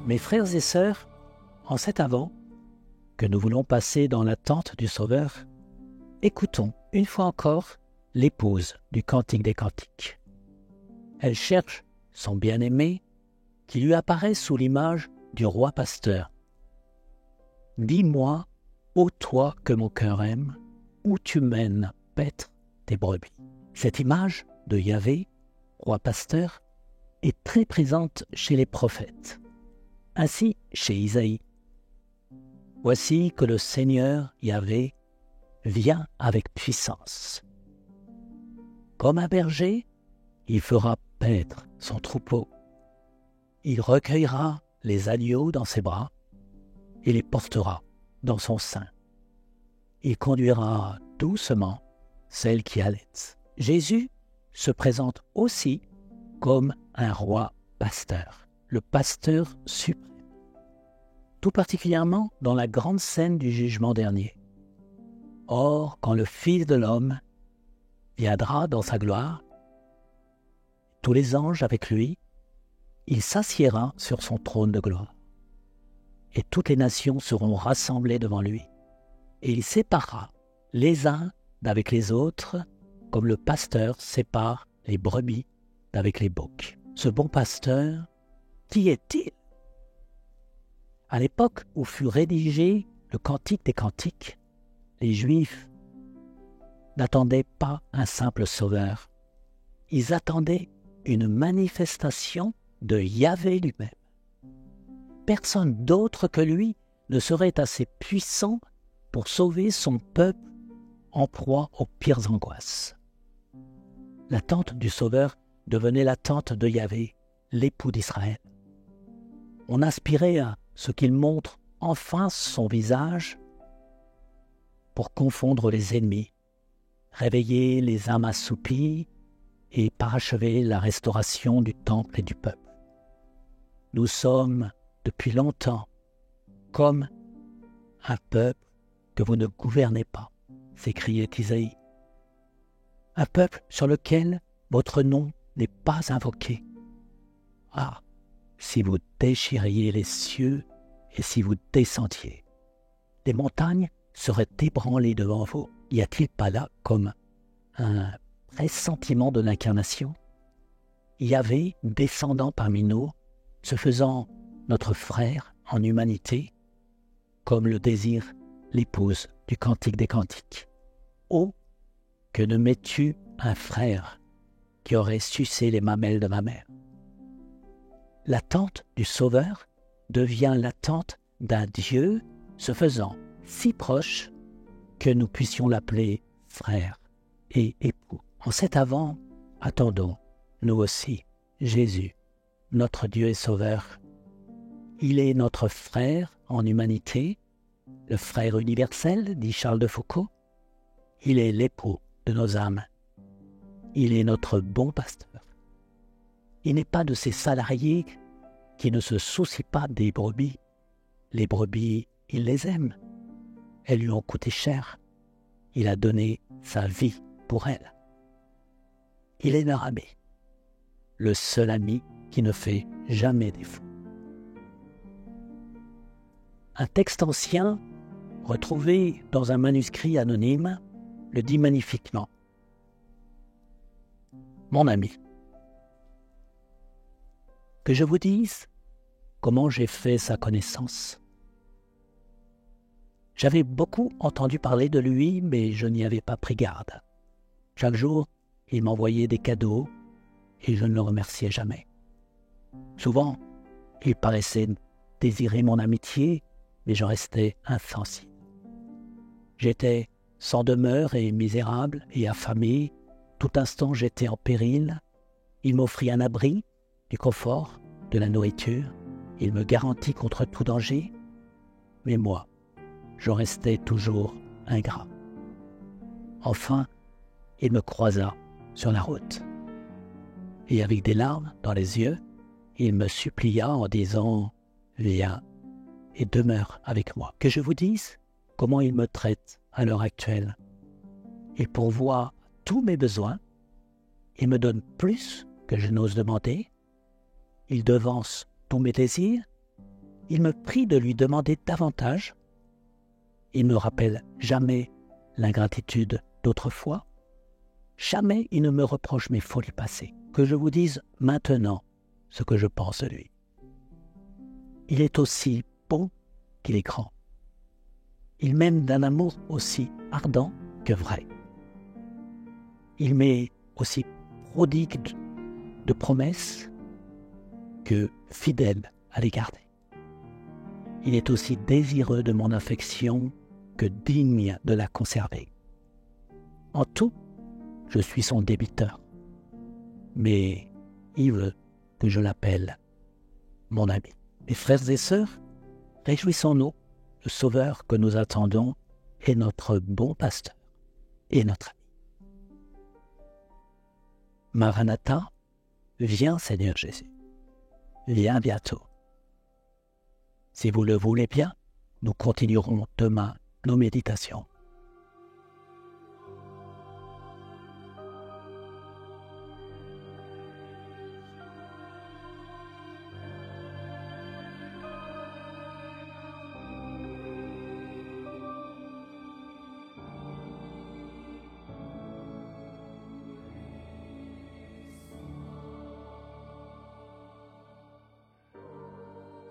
Mes frères et sœurs, en cet Avant que nous voulons passer dans l'attente du Sauveur, écoutons une fois encore l'épouse du Cantique des Cantiques. Elle cherche son bien-aimé qui lui apparaît sous l'image du roi pasteur. « Dis-moi, ô toi que mon cœur aime, où tu mènes paître tes brebis. » Cette image de Yahvé, roi pasteur, est très présente chez les prophètes. Ainsi chez Isaïe. « Voici que le Seigneur, Yahvé, vient avec puissance. Comme un berger, il fera paître son troupeau. Il recueillera les agneaux dans ses bras et les portera dans son sein. Il conduira doucement celles qui allaitent. » Jésus se présente aussi comme un roi pasteur, le pasteur suprême, tout particulièrement dans la grande scène du jugement dernier. Or, quand le Fils de l'homme viendra dans sa gloire, tous les anges avec lui, il s'assiera sur son trône de gloire. Et toutes les nations seront rassemblées devant lui. Et il séparera les uns d'avec les autres, comme le pasteur sépare les brebis d'avec les boucs. Ce bon pasteur, qui est-il? À l'époque où fut rédigé le Cantique des Cantiques, les Juifs n'attendaient pas un simple sauveur. Ils attendaient une manifestation de Yahvé lui-même. Personne d'autre que lui ne serait assez puissant pour sauver son peuple en proie aux pires angoisses. L'attente du Sauveur devenait l'attente de Yahvé, l'époux d'Israël. On aspirait à ce qu'il montre enfin son visage pour confondre les ennemis, réveiller les âmes assoupies et parachever la restauration du temple et du peuple. Nous sommes depuis longtemps comme un peuple que vous ne gouvernez pas, s'écriait Isaïe. Un peuple sur lequel votre nom n'est pas invoqué. Ah, si vous déchiriez les cieux et si vous descendiez, les montagnes seraient ébranlées devant vous. Y a-t-il pas là comme un pressentiment de l'incarnation? Yahvé descendant parmi nous, se faisant notre frère en humanité, comme le désire l'épouse du Cantique des Cantiques. Oh, que ne m'es-tu un frère qui aurait sucé les mamelles de ma mère? L'attente du Sauveur devient l'attente d'un Dieu se faisant si proche que nous puissions l'appeler frère et époux. En cet Avant, attendons, nous aussi, Jésus, notre Dieu et Sauveur. Il est notre frère en humanité, le frère universel, dit Charles de Foucault. Il est l'époux de nos âmes. Il est notre bon pasteur. Il n'est pas de ces salariés qui ne se soucient pas des brebis. Les brebis, il les aime. Elles lui ont coûté cher. Il a donné sa vie pour elles. Il est leur ami, le seul ami qui ne fait jamais défaut. Un texte ancien, retrouvé dans un manuscrit anonyme, le dit magnifiquement. Mon ami, que je vous dise comment j'ai fait sa connaissance. J'avais beaucoup entendu parler de lui, mais je n'y avais pas pris garde. Chaque jour, il m'envoyait des cadeaux et je ne le remerciais jamais. Souvent, il paraissait désirer mon amitié, mais je restais insensible. J'étais sans demeure et misérable et affamé. Tout instant, j'étais en péril. Il m'offrit un abri, du confort, de la nourriture. Il me garantit contre tout danger. Mais moi, je restais toujours ingrat. Enfin, il me croisa sur la route. Et avec des larmes dans les yeux, il me supplia en disant « Viens et demeure avec moi. » Que je vous dise comment il me traite à l'heure actuelle. Il pourvoit tous mes besoins. Il me donne plus que je n'ose demander. Il devance tous mes désirs. il me prie de lui demander davantage. Il ne rappelle jamais l'ingratitude d'autrefois. Jamais il ne me reproche mes folies passées. Que je vous dise maintenant ce que je pense de lui. Il est aussi bon qu'il est grand. Il m'aime d'un amour aussi ardent que vrai. Il m'est aussi prodigue de promesses que fidèle à les garder. Il est aussi désireux de mon affection que digne de la conserver. En tout, je suis son débiteur, mais il veut que je l'appelle mon ami. Mes frères et sœurs, réjouissons-nous, le Sauveur que nous attendons est notre bon pasteur et notre ami. Maranatha, viens Seigneur Jésus, viens bientôt. Si vous le voulez bien, nous continuerons demain nos méditations.